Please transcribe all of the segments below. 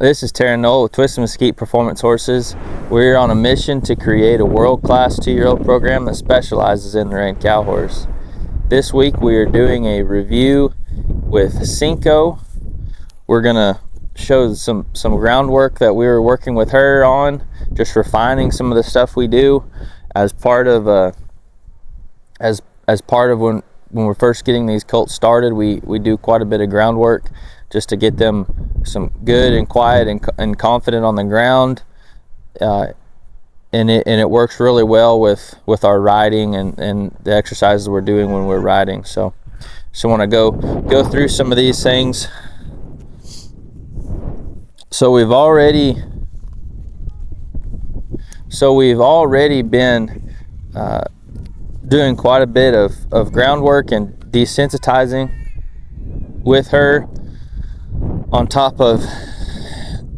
This is Terran Knoll with Twist and Mesquite Performance Horses. We're on a mission to create a world-class 2-year-old program that specializes in the Rein cow horse. This week we are doing a review with Cinco. We're gonna show some groundwork that we were working with her on, just refining some of the stuff we do as part of when we're first getting these colts started. We do quite a bit of groundwork just to get them some good and quiet and confident on the ground, and it works really well with our riding and the exercises we're doing when we're riding. So want to go through some of these things. So we've already been doing quite a bit of groundwork and desensitizing with her, on top of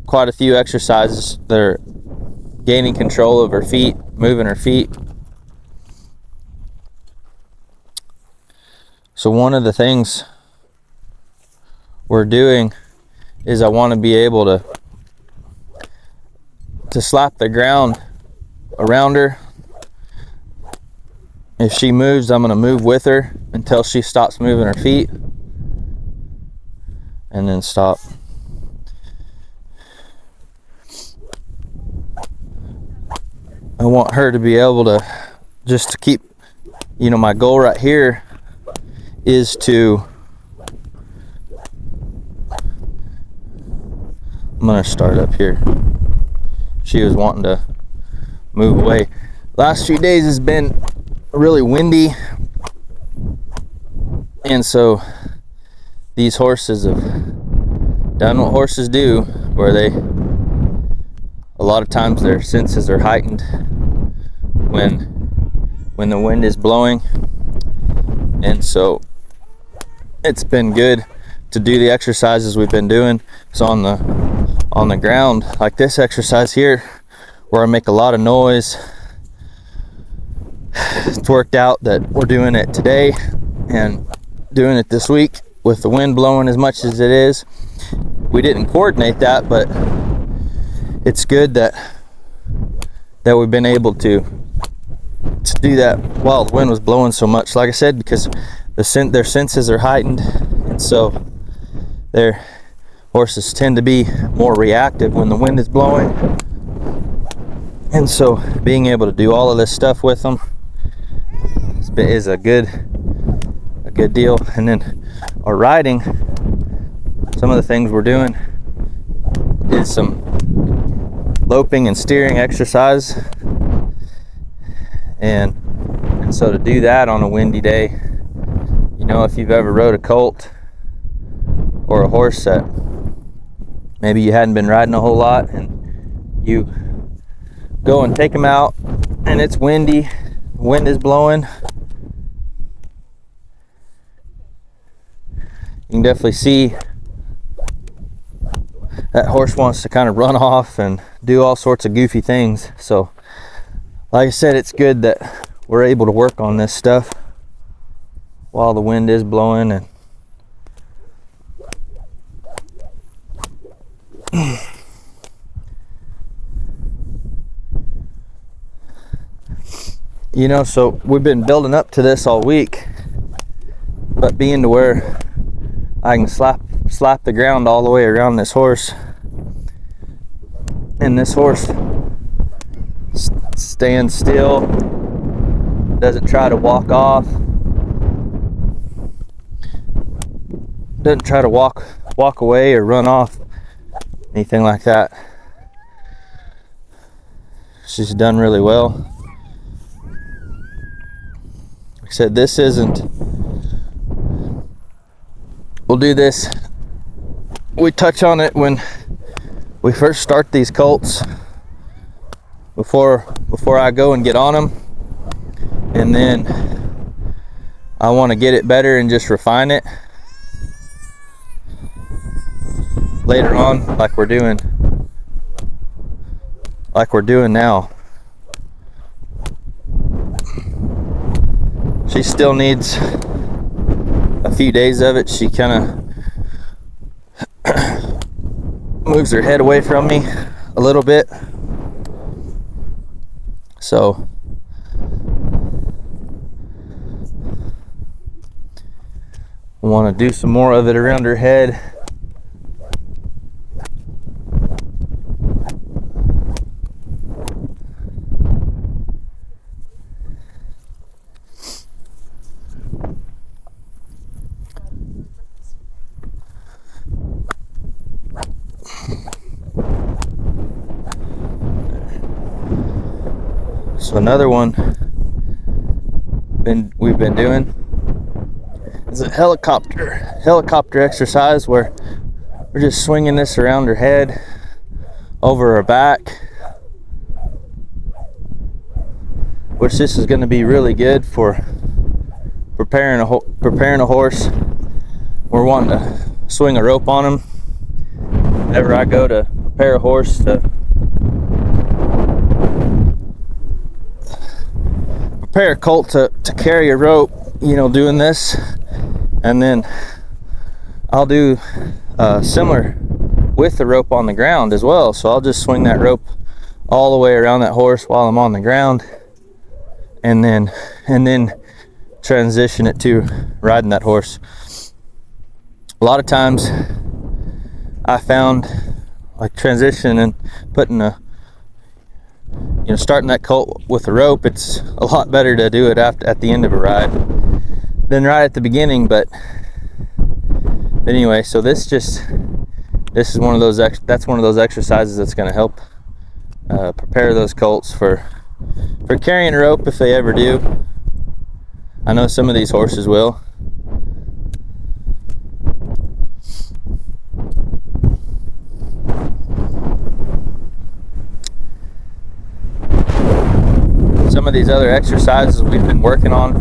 quite a few exercises that are gaining control of her feet, moving her feet. So one of the things we're doing is I want to be able to slap the ground around her. If she moves, I'm going to move with her until she stops moving her feet, and then stop. I want her to be able to just to keep, my goal right here is to, I'm gonna start up here. She was wanting to move away. Last few days has been really windy, and so these horses have done what horses do, where a lot of times their senses are heightened when the wind is blowing. And so it's been good to do the exercises we've been doing. So on the ground, like this exercise here, where I make a lot of noise, it's worked out that we're doing it today and doing it this week with the wind blowing as much as it is. We didn't coordinate that, but it's good that we've been able to do that while the wind was blowing so much. Like I said, because their senses are heightened, and so their horses tend to be more reactive when the wind is blowing. And so being able to do all of this stuff with them is a good deal. And then our riding, some of the things we're doing is some loping and steering exercise, and so to do that on a windy day, if you've ever rode a colt or a horse that maybe you hadn't been riding a whole lot, and you go and take them out and it's windy, wind is blowing, you can definitely see that horse wants to kind of run off and do all sorts of goofy things. So like I said, it's good that we're able to work on this stuff while the wind is blowing. And so we've been building up to this all week, but being to where I can slap the ground all the way around this horse, and this horse stands still, doesn't try to walk off, doesn't try to walk away or run off, anything like that. She's done really well. Like I said, we'll do this, we touch on it when we first start these colts, before I go and get on them, and then I want to get it better and just refine it later on, like we're doing now. She still needs a few days of it. She kind of moves her head away from me a little bit. So I want to do some more of it around her head. So another one we've been doing is a helicopter exercise where we're just swinging this around her head, over her back, which this is going to be really good for preparing a horse. We're wanting to swing a rope on him whenever I go to prepare a horse to prepare a colt to carry a rope, doing this. And then I'll do similar with the rope on the ground as well. So I'll just swing that rope all the way around that horse while I'm on the ground, and then transition it to riding that horse. A lot of times I found, like, transition and putting starting that colt with a rope, it's a lot better to do it at the end of a ride than right at the beginning. But anyway, so this is one of those exercises that's going to help prepare those colts for carrying a rope if they ever do. I know some of these horses will. Some of these other exercises we've been working on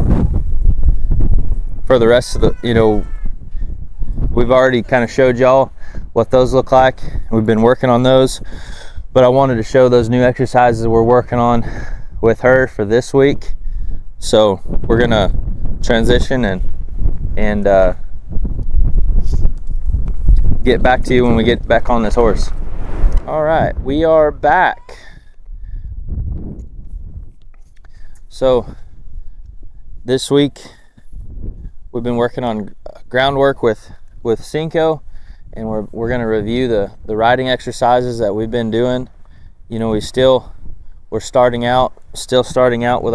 for the rest of the, we've already kind of showed y'all what those look like. We've been working on those, but I wanted to show those new exercises we're working on with her for this week. So we're gonna transition and get back to you when we get back on this horse. All right, we are back. So this week we've been working on groundwork with Cinco, and we're going to review the riding exercises that we've been doing. We're starting out with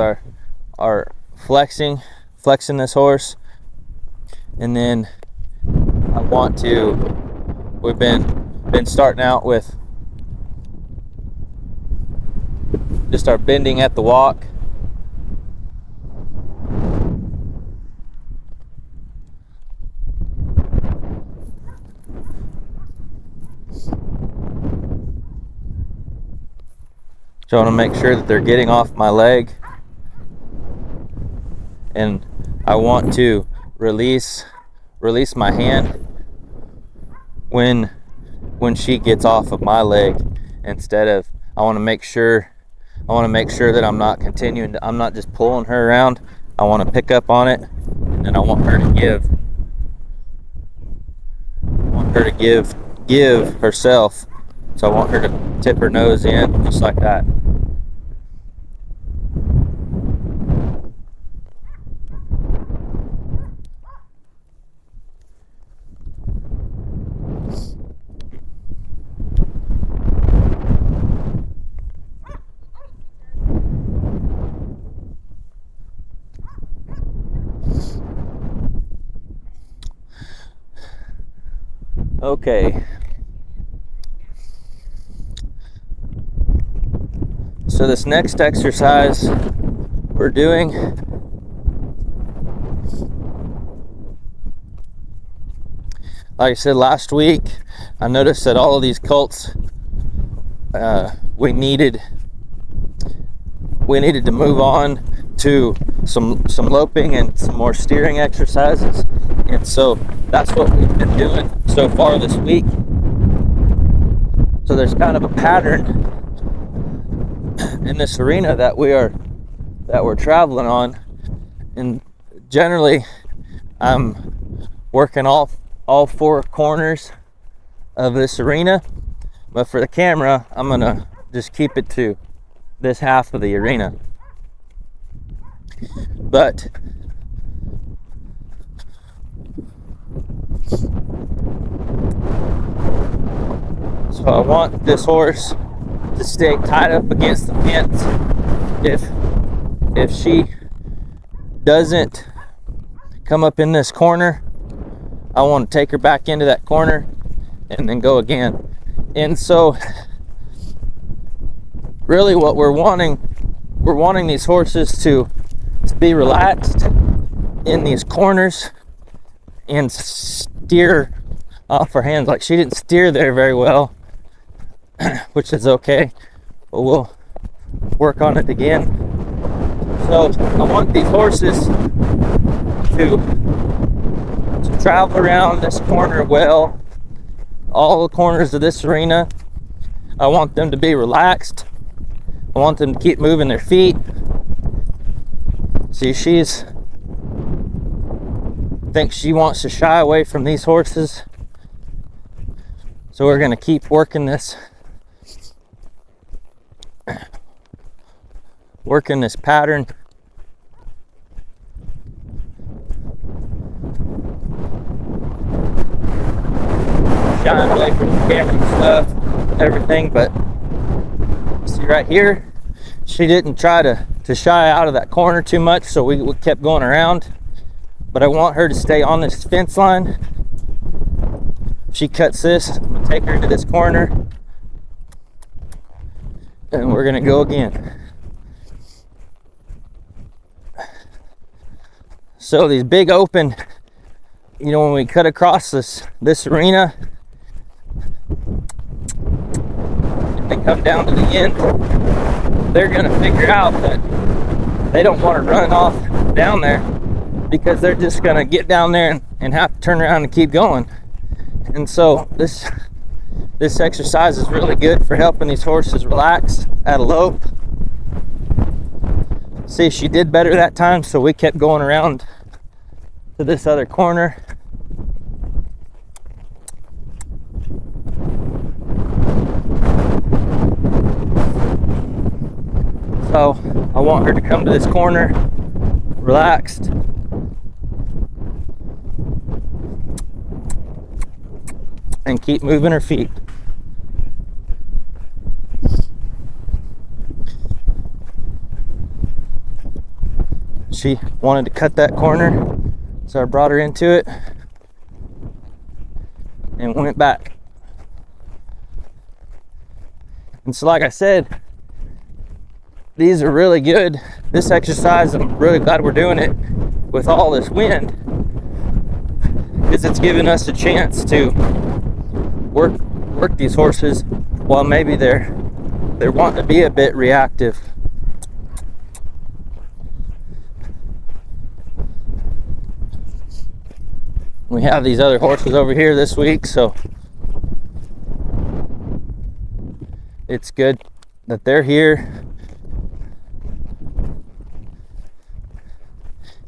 our flexing this horse, and then we've been starting out with just our bending at the walk. So I want to make sure that they're getting off my leg, and I want to release my hand when she gets off of my leg. I want to make sure that I'm not just pulling her around. I want to pick up on it, and then I want her to give herself. So I want her to tip her nose in, just like that. Okay. So this next exercise we're doing, like I said last week, I noticed that all of these colts, we needed to move on to some loping and some more steering exercises, and so that's what we've been doing so far this week. So there's kind of a pattern in this arena that we're traveling on, and generally I'm working all four corners of this arena, But for the camera, I'm gonna just keep it to this half of the arena. But so I want this horse to stay tied up against the fence. If she doesn't come up in this corner, I want to take her back into that corner and then go again. And so really what we're wanting these horses to be relaxed in these corners and steer off her hands. Like, she didn't steer there very well, which is okay, but we'll work on it again. So I want these horses to travel around this corner well, all the corners of this arena. I want them to be relaxed. I want them to keep moving their feet. See, I think she wants to shy away from these horses. So we're gonna keep working this pattern. Shying away from the camera and stuff, everything, but see right here, she didn't try to shy out of that corner too much, so we kept going around. But I want her to stay on this fence line. If she cuts this, I'm gonna take her into this corner and we're gonna go again. So these big open, you know, when we cut across this arena, if they come down to the end, they're gonna figure out that they don't want to run off down there, because they're just gonna get down there and have to turn around and keep going. And so this exercise is really good for helping these horses relax at a lope. See, she did better that time, so we kept going around to this other corner. So I want her to come to this corner relaxed. And keep moving her feet. She wanted to cut that corner, so I brought her into it and went back. And so, like I said, these are really good. This exercise, I'm really glad we're doing it with all this wind, because it's giving us a chance to work these horses while maybe they're wanting to be a bit reactive. We have these other horses over here this week, so it's good that they're here.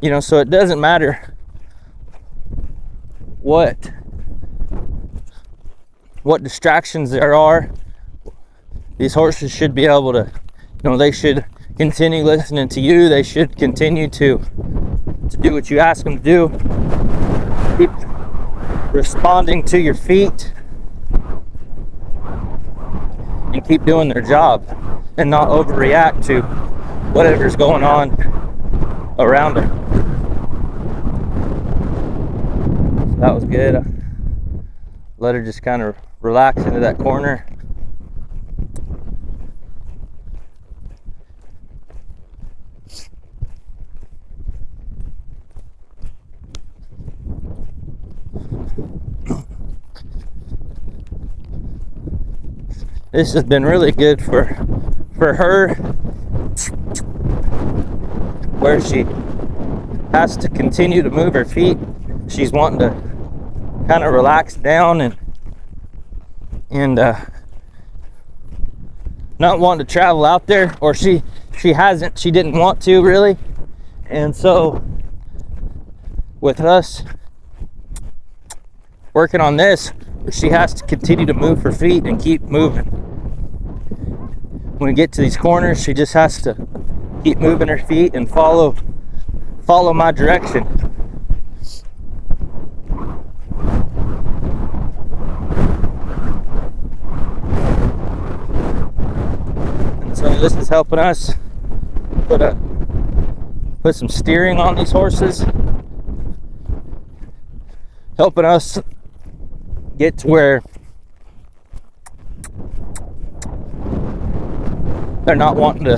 You know, so it doesn't matter what distractions there are. These horses should be able to, you know, they should continue listening to you. They should continue to do what you ask them to do. Keep responding to your feet and keep doing their job and not overreact to whatever's going on around them. So that was good. Let her just kind of relax into that corner. This has been really good for her, where she has to continue to move her feet. She's wanting to kind of relax down and not wanting to travel out there, or she didn't want to really. And so with us working on this, she has to continue to move her feet and keep moving. When we get to these corners, she just has to keep moving her feet and follow my direction. And so this is helping us put some steering on these horses, helping us get to where they're not wanting to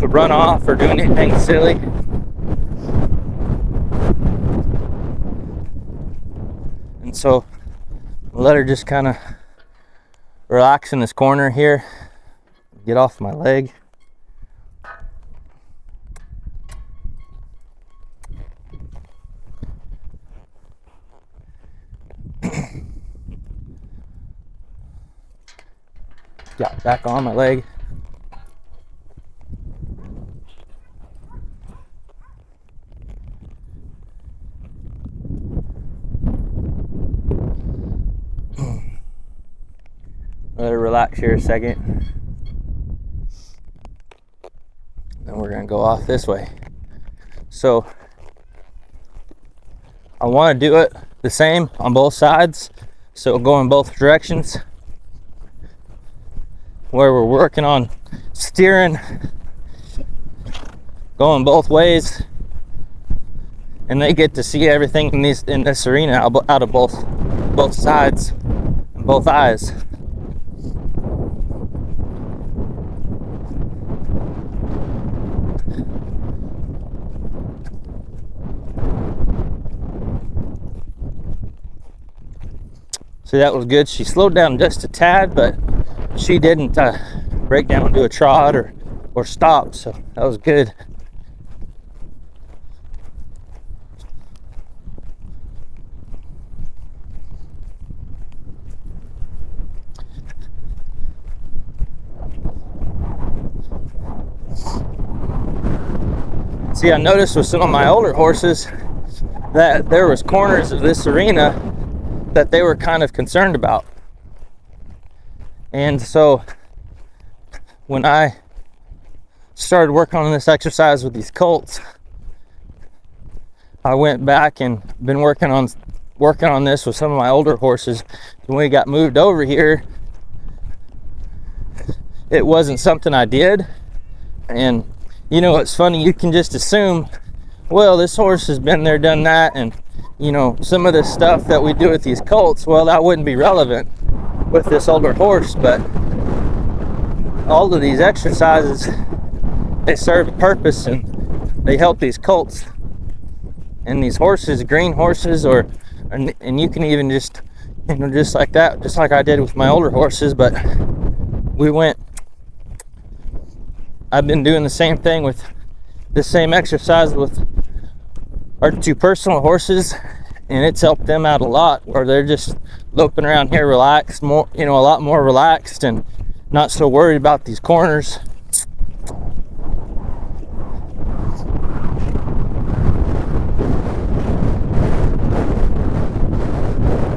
run off or do anything silly. And so let her just kind of relax in this corner here, get off my leg. Got back on my leg. Let her relax here a second. Then we're gonna go off this way. So I want to do it the same on both sides, so go in both directions, where we're working on steering, going both ways, and they get to see everything in this arena out of both sides and both eyes. So that was good. She slowed down just a tad, but she didn't break down to a trot or stop, so that was good. See, I noticed with some of my older horses that there was corners of this arena that they were kind of concerned about. And so when I started working on this exercise with these colts, I went back and been working on this with some of my older horses. When we got moved over here, it wasn't something I did. And you know, it's funny, you can just assume, well, this horse has been there, done that, and you know, some of the stuff that we do with these colts, well, that wouldn't be relevant with this older horse. But all of these exercises, they serve a purpose, and they help these colts and these horses, green horses, and you can even just, you know, just like that, just like I did with my older horses. But I've been doing the same thing with the same exercise with our two personal horses, and it's helped them out a lot, where they're just loping around here relaxed, more, you know, a lot more relaxed and not so worried about these corners.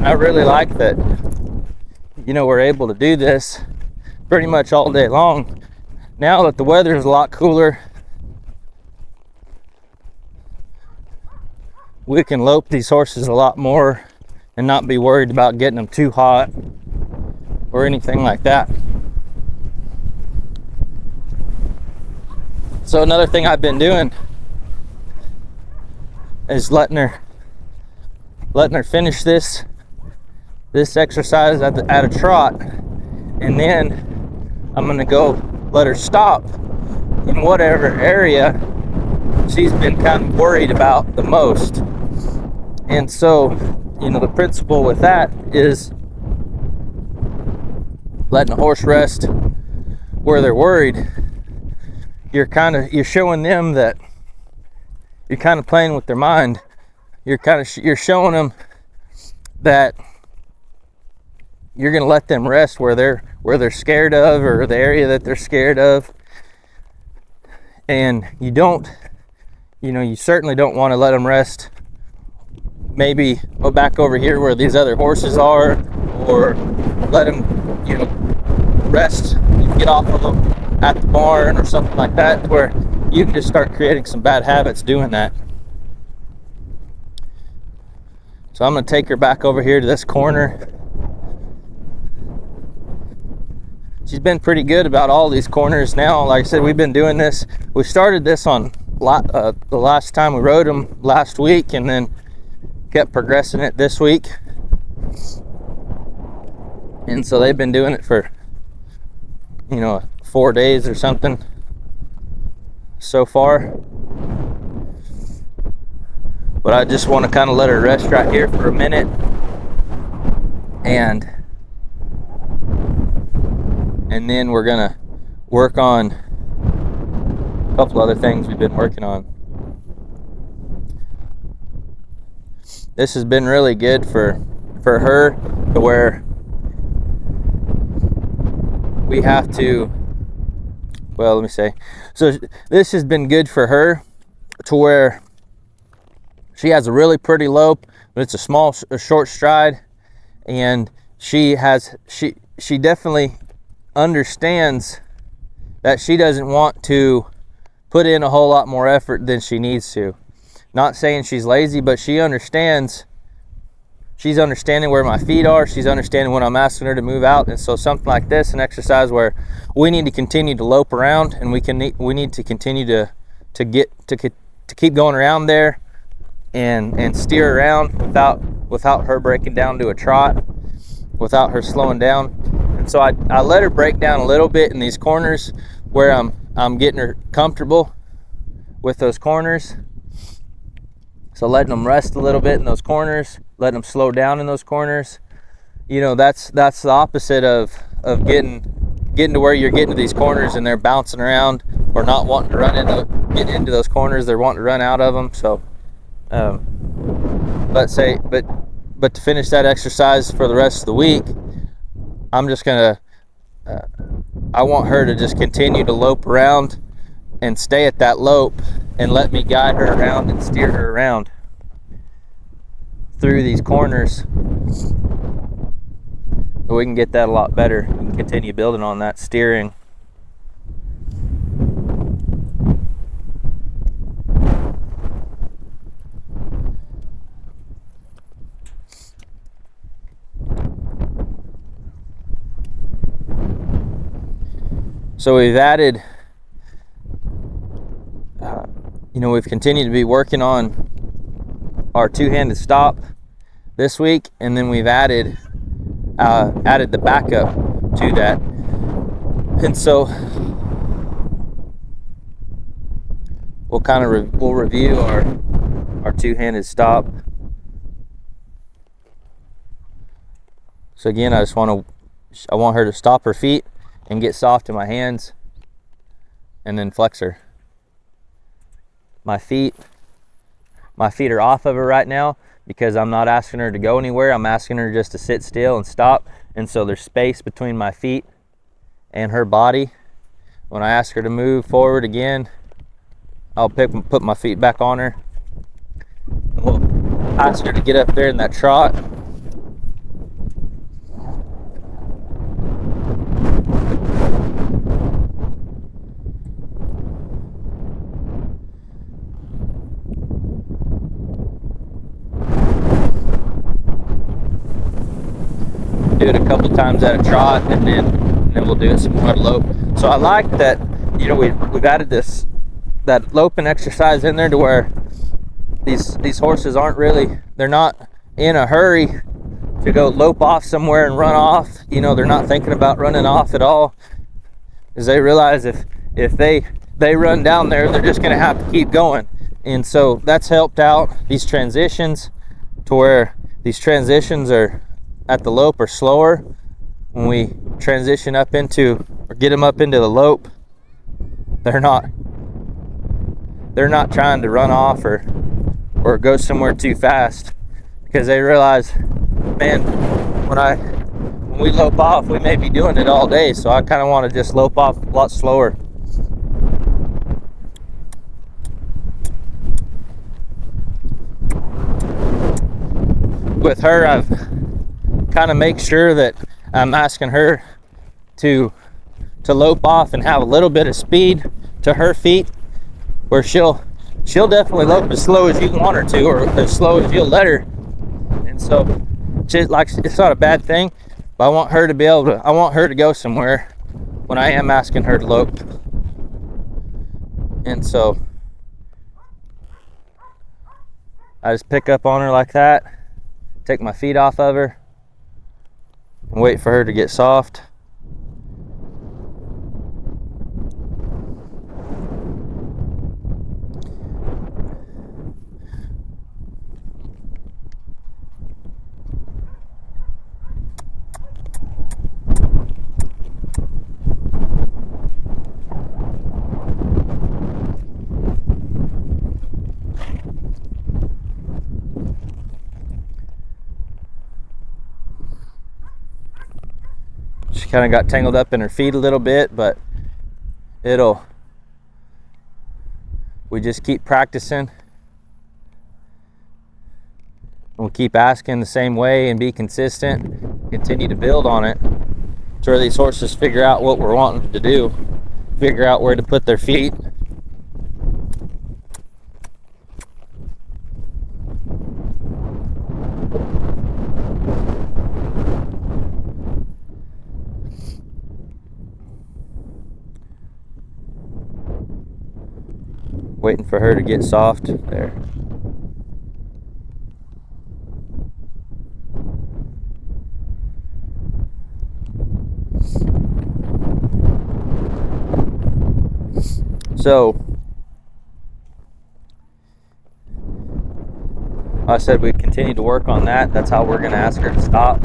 I really like that, you know, we're able to do this pretty much all day long. Now that the weather is a lot cooler, we can lope these horses a lot more and not be worried about getting them too hot or anything like that. So another thing I've been doing is letting her finish this exercise at a trot, and then I'm gonna go let her stop in whatever area she's been kind of worried about the most. And so, you know, the principle with that is letting a horse rest where they're worried. You're showing them that you're kind of playing with their mind. You're showing them that you're going to let them rest where they're scared of, or the area that they're scared of. And you certainly don't want to let them rest maybe go back over here where these other horses are, or let them, rest, get off of them at the barn or something like that, where you can just start creating some bad habits doing that. So I'm going to take her back over here to this corner. She's been pretty good about all these corners now. Like I said, we've been doing this. We started this on the last time we rode them last week, and then kept progressing it this week. And so they've been doing it for 4 days or something so far. But I just want to kind of let her rest right here for a minute, and then we're gonna work on a couple other things we've been working on. This has been really good for her, to where we have to, so this has been good for her to where she has a really pretty lope, but it's a short stride, and she definitely understands that she doesn't want to put in a whole lot more effort than she needs to. Not saying she's lazy, but she understands. She's understanding where my feet are. She's understanding when I'm asking her to move out. And so something like this, an exercise where we need to continue to lope around, and we need to continue to keep going around there and steer around without her breaking down to a trot, without her slowing down. And so I let her break down a little bit in these corners where I'm getting her comfortable with those corners. So letting them rest a little bit in those corners, letting them slow down in those corners. That's the opposite of getting to where you're getting to these corners and they're bouncing around or not wanting to get into those corners. They're wanting to run out of them. So, but to finish that exercise for the rest of the week, I'm just gonna, I want her to just continue to lope around and stay at that lope and let me guide her around and steer her around through these corners, so we can get that a lot better and continue building on that steering. So we've added, we've continued to be working on our two-handed stop this week, and then we've added the backup to that. And so we'll review our two-handed stop. So again, I want her to stop her feet and get soft in my hands, and then flex her. My feet are off of her right now because I'm not asking her to go anywhere. I'm asking her just to sit still and stop. And so there's space between my feet and her body. When I ask her to move forward again, I'll put my feet back on her. We'll ask her to get up there in that trot. Do it a couple times at a trot, and then we'll do it some more at a lope. So I like that, we've added that loping exercise in there to where these horses they're not in a hurry to go lope off somewhere and run off. They're not thinking about running off at all, because they realize if they run down there, they're just going to have to keep going. And so that's helped out these transitions, to where these transitions are at the lope are slower. When we transition up into, or get them up into the lope, they're not trying to run off or go somewhere too fast, because they realize, man, when we lope off, we may be doing it all day. So I kind of want to just lope off a lot slower. With her, kind of make sure that I'm asking her to lope off and have a little bit of speed to her feet, where she'll definitely lope as slow as you want her to, or as slow as you'll let her. And so it's not a bad thing, but I want her to go somewhere when I am asking her to lope. And so I just pick up on her like that, take my feet off of her, and wait for her to get soft. She kind of got tangled up in her feet a little bit, but we just keep practicing. We'll keep asking the same way and be consistent, continue to build on it to where these horses figure out what we're wanting them to do, figure out where to put their feet. Waiting for her to get soft there. So I said we'd continue to work on that. That's how we're going to ask her to stop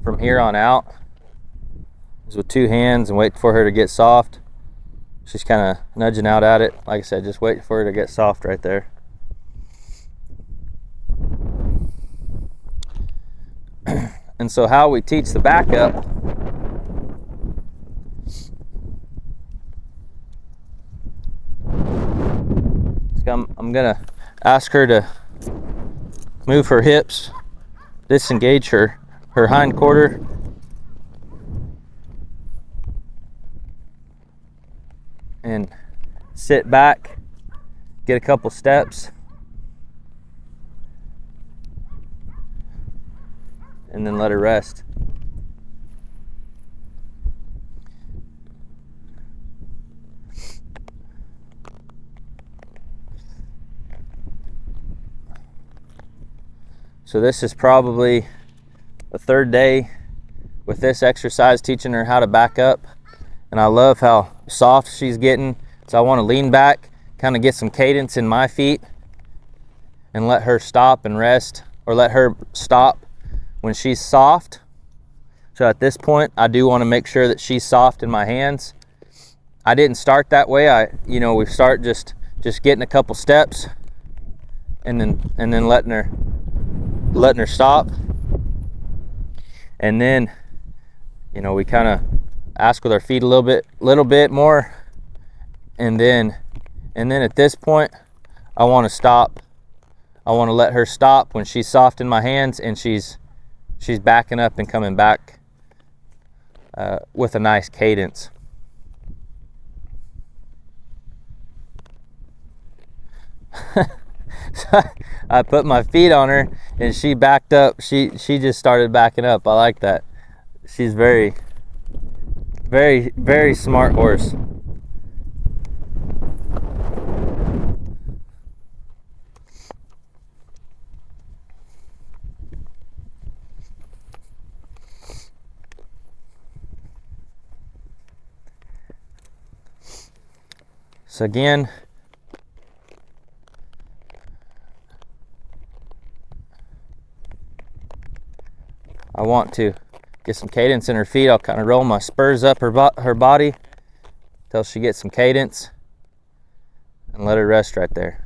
from here on out, is with two hands and wait for her to get soft. She's kind of nudging out at it. Like I said, just wait for her to get soft right there. And so how we teach the backup, I'm gonna ask her to move her hips, disengage her hind quarter, and sit back, get a couple steps, and then let her rest. So this is probably the third day with this exercise, teaching her how to back up. And I love how soft she's getting. So I want to lean back, kind of get some cadence in my feet, and let her stop and rest, or let her stop when she's soft. So at this point, I do want to make sure that she's soft in my hands. I didn't start that way. We start just getting a couple steps, and then letting her stop. And then, we kind of ask with our feet a little bit more. And then at this point, I want to stop. I want to let her stop when she's soft in my hands and she's backing up and coming back with a nice cadence. So I put my feet on her and she backed up. She just started backing up. I like that. She's very, very, very smart horse. So again, I want to get some cadence in her feet. I'll kind of roll my spurs up her body till she gets some cadence, and let her rest right there.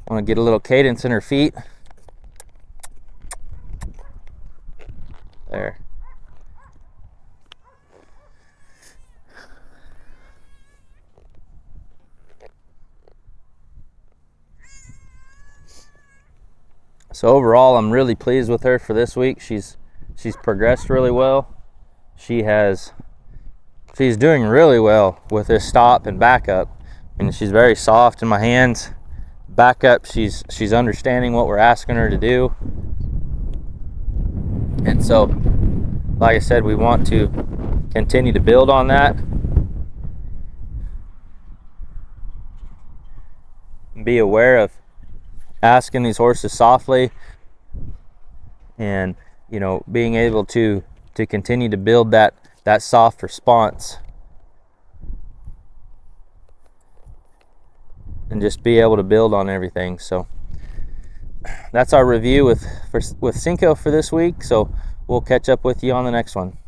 I want to get a little cadence in her feet. There. So overall, I'm really pleased with her for this week. She's progressed really well. She's doing really well with this stop and backup. And she's very soft in my hands. Backup, she's understanding what we're asking her to do. And so, like I said, we want to continue to build on that. Be aware of asking these horses softly, and being able to continue to build that soft response, and just be able to build on everything. So that's our review with Cinco for this week. So we'll catch up with you on the next one.